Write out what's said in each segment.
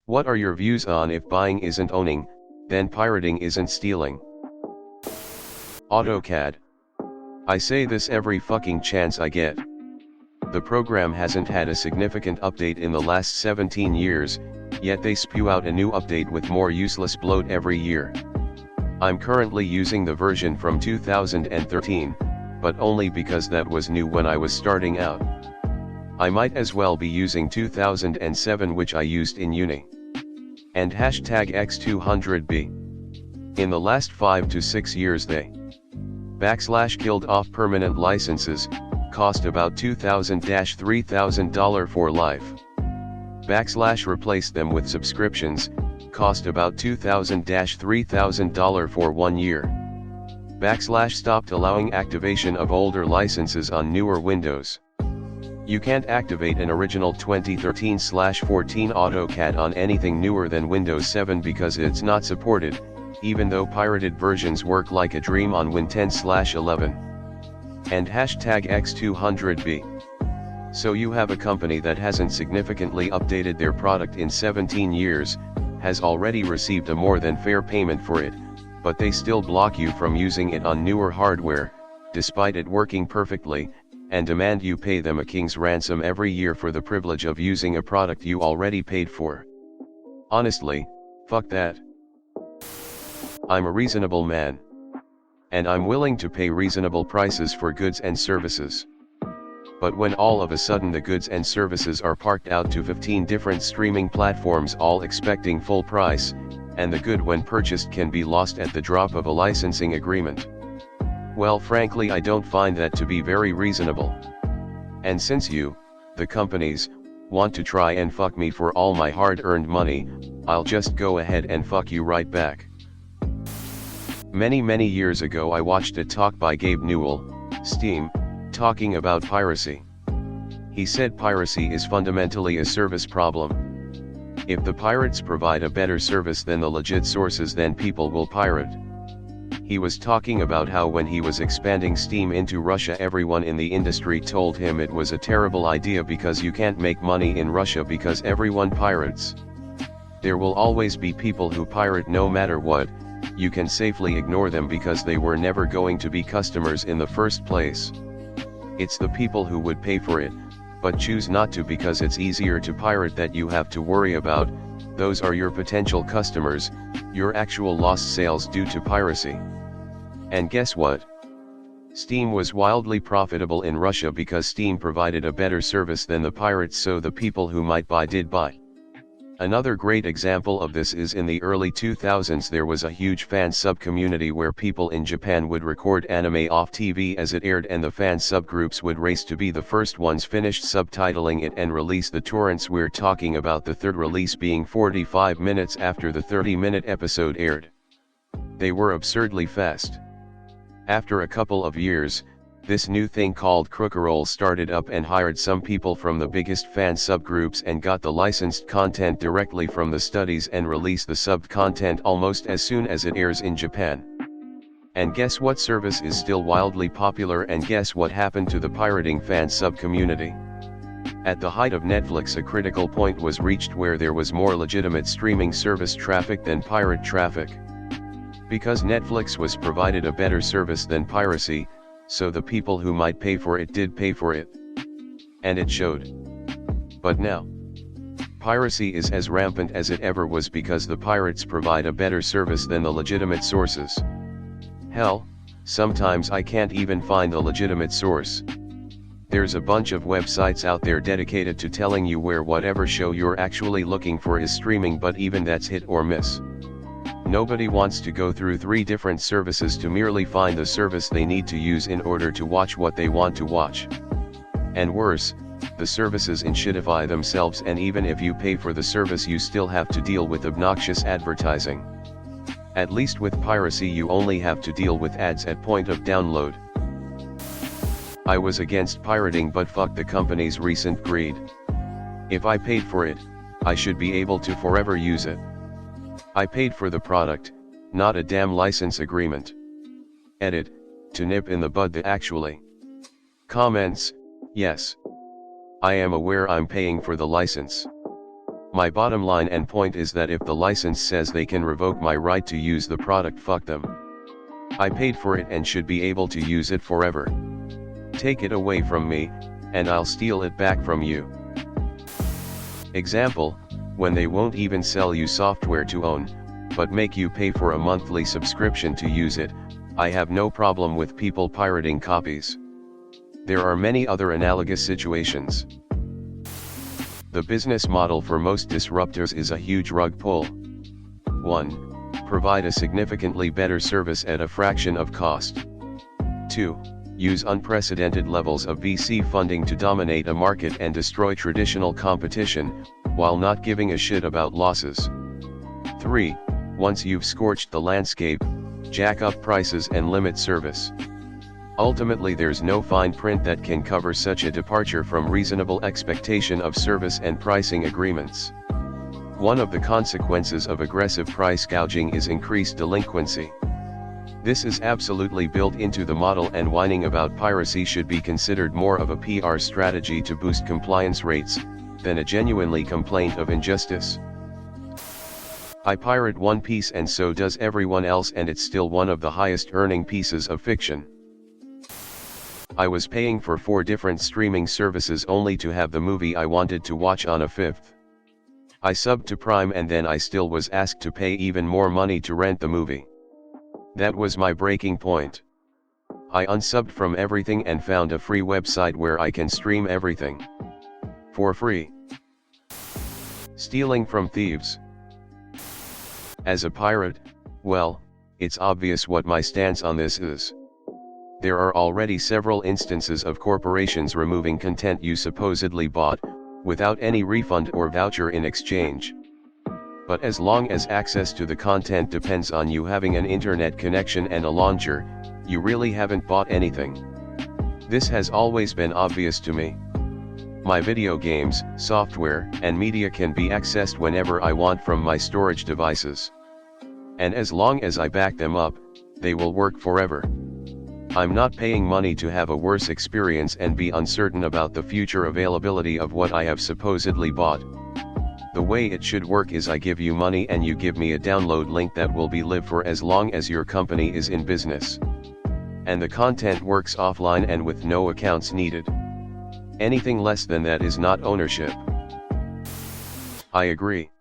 What are your views on if buying isn't owning, then pirating isn't stealing? AutoCAD. I say this every fucking chance I get. The program hasn't had a significant update in the last 17 years, yet they spew out a new update with more useless bloat every year. I'm currently using the version from 2013, but only because that was new when I was starting out. I might as well be using 2007, which I used in uni. And hashtag X200B. In the last 5 to 6 years they killed off permanent licenses, cost about $2,000–$3,000 for life. Replaced them with subscriptions, cost about $2,000–$3,000 for 1 year. Stopped allowing activation of older licenses on newer Windows. You can't activate an original 2013/14 AutoCAD on anything newer than Windows 7 because it's not supported, even though pirated versions work like a dream on Win 10/11. And hashtag X200B. So you have a company that hasn't significantly updated their product in 17 years, has already received a more than fair payment for it, but they still block you from using it on newer hardware, despite it working perfectly, and demand you pay them a king's ransom every year for the privilege of using a product you already paid for. Honestly, fuck that. I'm a reasonable man. And I'm willing to pay reasonable prices for goods and services. But when all of a sudden the goods and services are parked out to 15 different streaming platforms all expecting full price, and the good when purchased can be lost at the drop of a licensing agreement. Well, frankly, I don't find that to be very reasonable. And since you, the companies, want to try and fuck me for all my hard-earned money, I'll just go ahead and fuck you right back. Many years ago I watched a talk by Gabe Newell, Steam, talking about piracy. He said piracy is fundamentally a service problem. If the pirates provide a better service than the legit sources, then people will pirate. He was talking about how when he was expanding Steam into Russia, everyone in the industry told him it was a terrible idea because you can't make money in Russia because everyone pirates. There will always be people who pirate no matter what, you can safely ignore them because they were never going to be customers in the first place. It's the people who would pay for it, but choose not to because it's easier to pirate that you have to worry about. Those are your potential customers, your actual lost sales due to piracy. And guess what? Steam was wildly profitable in Russia because Steam provided a better service than the pirates, so the people who might buy did buy. Another great example of this is in the early 2000s there was a huge fan sub community where people in Japan would record anime off TV as it aired, and the fan subgroups would race to be the first ones finished subtitling it and release the torrents. We're talking about the third release being 45 minutes after the 30-minute episode aired. They were absurdly fast. After a couple of years, this new thing called Crunchyroll started up and hired some people from the biggest fan subgroups and got the licensed content directly from the studies and released the subbed content almost as soon as it airs in Japan. And guess what service is still wildly popular, and guess what happened to the pirating fan sub community? At the height of Netflix, a critical point was reached where there was more legitimate streaming service traffic than pirate traffic. Because Netflix was provided a better service than piracy, so the people who might pay for it did pay for it. And it showed. But now, piracy is as rampant as it ever was because the pirates provide a better service than the legitimate sources. Hell, sometimes I can't even find a legitimate source. There's a bunch of websites out there dedicated to telling you where whatever show you're actually looking for is streaming, but even that's hit or miss. Nobody wants to go through 3 different services to merely find the service they need to use in order to watch what they want to watch. And worse, the services inshitify themselves, and even if you pay for the service you still have to deal with obnoxious advertising. At least with piracy you only have to deal with ads at point of download. I was against pirating, but fuck the company's recent greed. If I paid for it, I should be able to forever use it. I paid for the product, not a damn license agreement. Edit, to nip in the bud the actually. Comments, yes. I am aware I'm paying for the license. My bottom line and point is that if the license says they can revoke my right to use the product, fuck them. I paid for it and should be able to use it forever. Take it away from me, and I'll steal it back from you. Example, when they won't even sell you software to own, but make you pay for a monthly subscription to use it, I have no problem with people pirating copies. There are many other analogous situations. The business model for most disruptors is a huge rug pull. 1. Provide a significantly better service at a fraction of cost. 2. Use unprecedented levels of VC funding to dominate a market and destroy traditional competition, while not giving a shit about losses. 3. Once you've scorched the landscape, jack up prices and limit service. Ultimately, there's no fine print that can cover such a departure from reasonable expectation of service and pricing agreements. One of the consequences of aggressive price gouging is increased delinquency. This is absolutely built into the model, and whining about piracy should be considered more of a PR strategy to boost compliance rates, than a genuinely complaint of injustice. I pirate one piece and so does everyone else, and it's still one of the highest earning pieces of fiction. I was paying for 4 different streaming services only to have the movie I wanted to watch on a 5th. I subbed to Prime and then I still was asked to pay even more money to rent the movie. That was my breaking point. I unsubbed from everything and found a free website where I can stream everything. For free. Stealing from thieves. As a pirate, well, it's obvious what my stance on this is. There are already several instances of corporations removing content you supposedly bought, without any refund or voucher in exchange. But as long as access to the content depends on you having an internet connection and a launcher, you really haven't bought anything. This has always been obvious to me. My video games, software, and media can be accessed whenever I want from my storage devices. And as long as I back them up, they will work forever. I'm not paying money to have a worse experience and be uncertain about the future availability of what I have supposedly bought. The way it should work is I give you money and you give me a download link that will be live for as long as your company is in business. And the content works offline and with no accounts needed. Anything less than that is not ownership. I agree.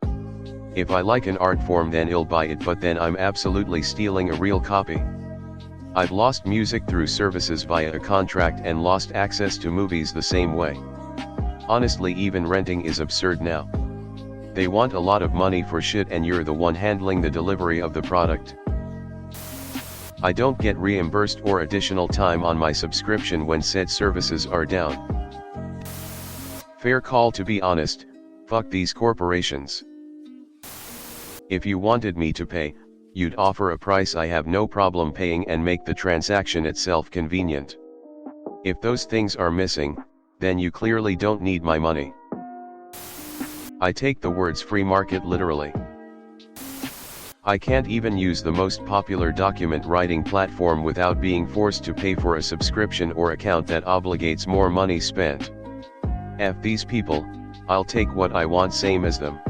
If I like an art form, then I'll buy it, but then I'm absolutely stealing a real copy. I've lost music through services via a contract and lost access to movies the same way. Honestly, even renting is absurd now. They want a lot of money for shit and you're the one handling the delivery of the product. I don't get reimbursed or additional time on my subscription when said services are down. Fair call, to be honest. Fuck these corporations. If you wanted me to pay, you'd offer a price I have no problem paying and make the transaction itself convenient. If those things are missing, then you clearly don't need my money. I take the words free market literally. I can't even use the most popular document writing platform without being forced to pay for a subscription or account that obligates more money spent. F these people, I'll take what I want, same as them.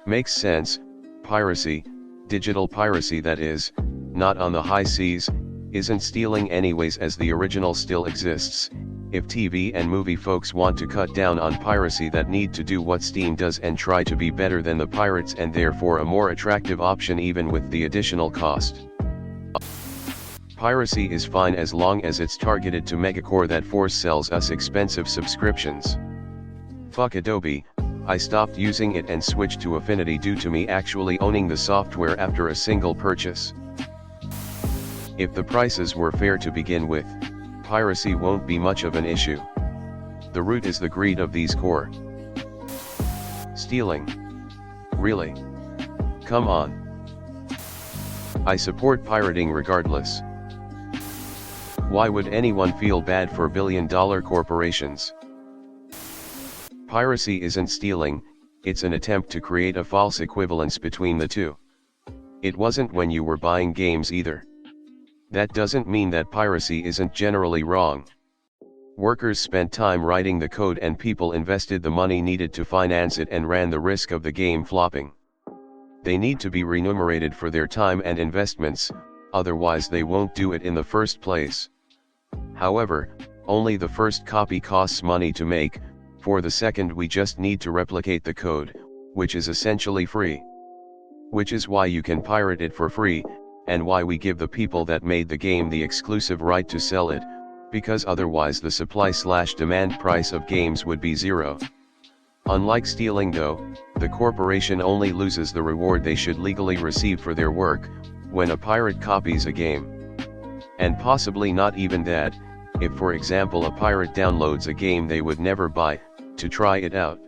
Makes sense. Piracy, digital piracy that is, not on the high seas, isn't stealing anyways, as the original still exists. If TV and movie folks want to cut down on piracy, that need to do what Steam does and try to be better than the pirates and therefore a more attractive option even with the additional cost. Piracy is fine as long as it's targeted to megacore that force sells us expensive subscriptions. Fuck Adobe, I stopped using it and switched to Affinity due to me actually owning the software after a single purchase. If the prices were fair to begin with, piracy won't be much of an issue. The root is the greed of these core. Stealing. Really? Come on. I support pirating regardless. Why would anyone feel bad for billion-dollar corporations? Piracy isn't stealing, it's an attempt to create a false equivalence between the two. It wasn't when you were buying games either. That doesn't mean that piracy isn't generally wrong. Workers spent time writing the code and people invested the money needed to finance it and ran the risk of the game flopping. They need to be remunerated for their time and investments, otherwise they won't do it in the first place. However, only the first copy costs money to make. For the second we just need to replicate the code, which is essentially free. Which is why you can pirate it for free, and why we give the people that made the game the exclusive right to sell it, because otherwise the supply/demand price of games would be zero. Unlike stealing though, the corporation only loses the reward they should legally receive for their work, when a pirate copies a game. And possibly not even that, if for example a pirate downloads a game they would never buy, to try it out.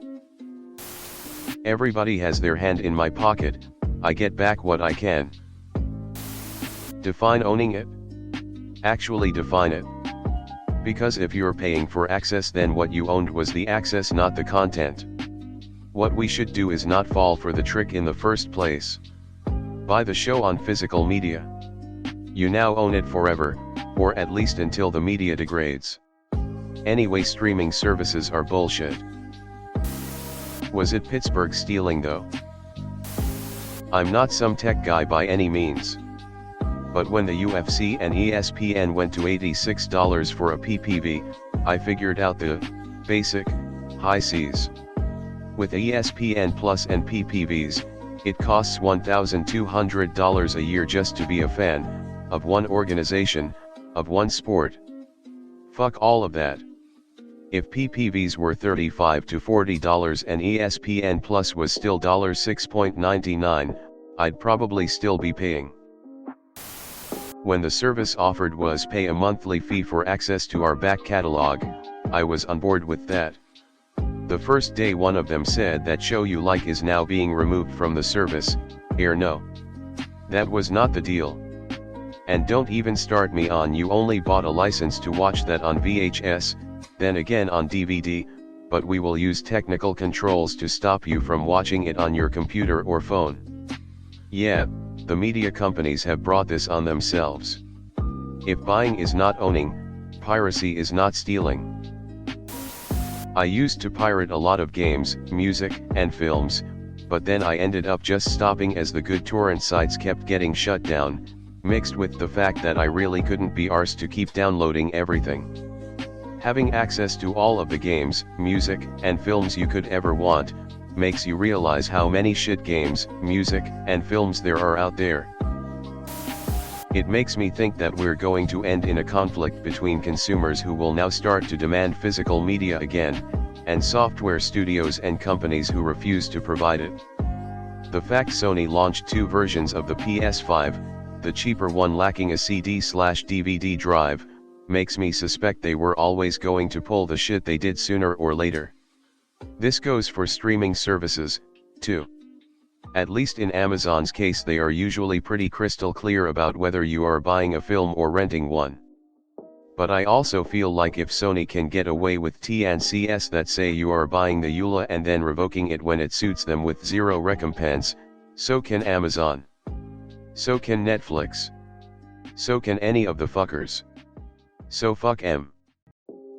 Everybody has their hand in my pocket, I get back what I can. Define owning it? Actually define it. Because if you're paying for access then what you owned was the access, not the content. What we should do is not fall for the trick in the first place. Buy the show on physical media. You now own it forever, or at least until the media degrades. Anyway, streaming services are bullshit. Was it Pittsburgh stealing though? I'm not some tech guy by any means. But when the UFC and ESPN went to $86 for a PPV, I figured out the basic high C's. With ESPN Plus and PPVs, it costs $1,200 a year just to be a fan of one organization, of one sport. Fuck all of that. If PPVs were $35 to $40 and ESPN Plus was still $6.99, I'd probably still be paying. When the service offered was pay a monthly fee for access to our back catalog, I was on board with that. The first day one of them said that show you like is now being removed from the service, no. That was not the deal. And don't even start me on you only bought a license to watch that on VHS, then again on DVD, but we will use technical controls to stop you from watching it on your computer or phone. Yeah, the media companies have brought this on themselves. If buying is not owning, piracy is not stealing. I used to pirate a lot of games, music, and films, but then I ended up just stopping as the good torrent sites kept getting shut down, mixed with the fact that I really couldn't be arsed to keep downloading everything. Having access to all of the games, music, and films you could ever want, makes you realize how many shit games, music, and films there are out there. It makes me think that we're going to end in a conflict between consumers who will now start to demand physical media again, and software studios and companies who refuse to provide it. The fact Sony launched two versions of the PS5, the cheaper one lacking a CD/DVD drive, makes me suspect they were always going to pull the shit they did sooner or later. This goes for streaming services, too. At least in Amazon's case they are usually pretty crystal clear about whether you are buying a film or renting one. But I also feel like if Sony can get away with T&Cs that say you are buying the EULA and then revoking it when it suits them with zero recompense, so can Amazon. So can Netflix. So can any of the fuckers. So fuck 'em.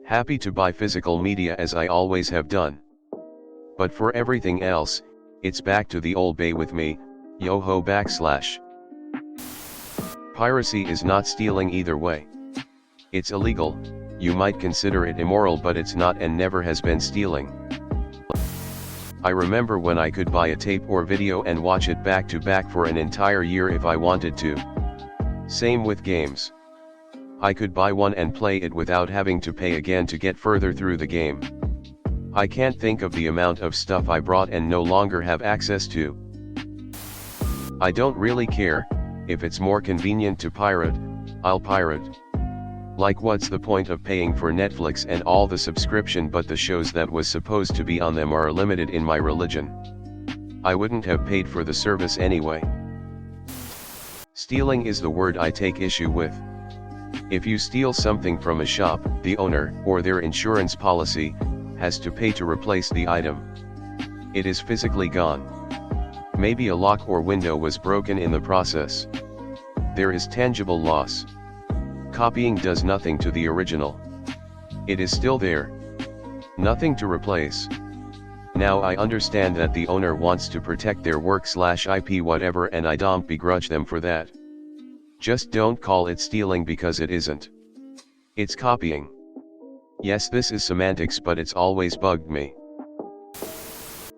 Happy to buy physical media as I always have done. But for everything else, it's back to the old bay with me, yo-ho /. Piracy is not stealing either way. It's illegal, you might consider it immoral, but it's not and never has been stealing. I remember when I could buy a tape or video and watch it back to back for an entire year if I wanted to. Same with games. I could buy one and play it without having to pay again to get further through the game. I can't think of the amount of stuff I bought and no longer have access to. I don't really care, if it's more convenient to pirate, I'll pirate. Like what's the point of paying for Netflix and all the subscription but the shows that was supposed to be on them are limited in my religion. I wouldn't have paid for the service anyway. Stealing is the word I take issue with. If you steal something from a shop, the owner, or their insurance policy, has to pay to replace the item. It is physically gone. Maybe a lock or window was broken in the process. There is tangible loss. Copying does nothing to the original. It is still there. Nothing to replace. Now I understand that the owner wants to protect their work/IP whatever, and I don't begrudge them for that. Just don't call it stealing because it isn't. It's copying. Yes, this is semantics, but it's always bugged me.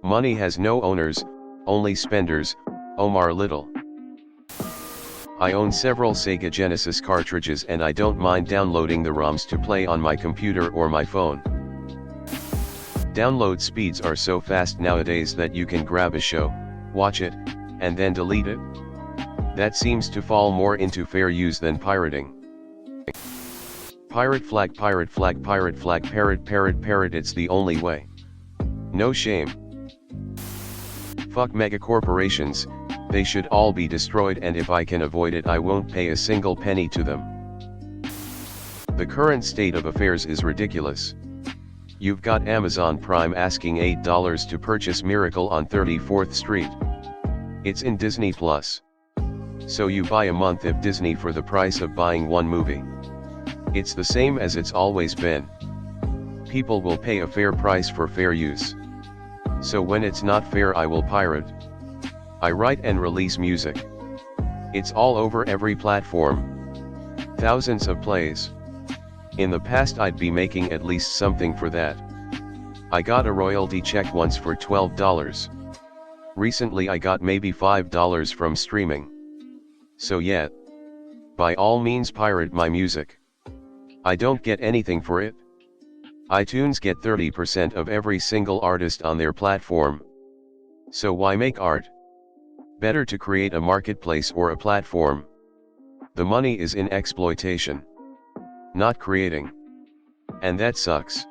Money has no owners, only spenders. Omar Little. I own several Sega Genesis cartridges and I don't mind downloading the ROMs to play on my computer or my phone. Download speeds are so fast nowadays that you can grab a show, watch it, and then delete it. That seems to fall more into fair use than pirating. Pirate flag, pirate flag, pirate flag, parrot, parrot, parrot, it's the only way. No shame. Fuck megacorporations, they should all be destroyed, and if I can avoid it I won't pay a single penny to them. The current state of affairs is ridiculous. You've got Amazon Prime asking $8 to purchase Miracle on 34th Street. It's in Disney Plus. So you buy a month of Disney for the price of buying one movie. It's the same as it's always been. People will pay a fair price for fair use. So when it's not fair I will pirate. I write and release music. It's all over every platform. Thousands of plays. In the past I'd be making at least something for that. I got a royalty check once for $12. Recently I got maybe $5 from streaming. So yeah. By all means pirate my music. I don't get anything for it. iTunes get 30% of every single artist on their platform. So why make art? Better to create a marketplace or a platform. The money is in exploitation, not creating. And that sucks.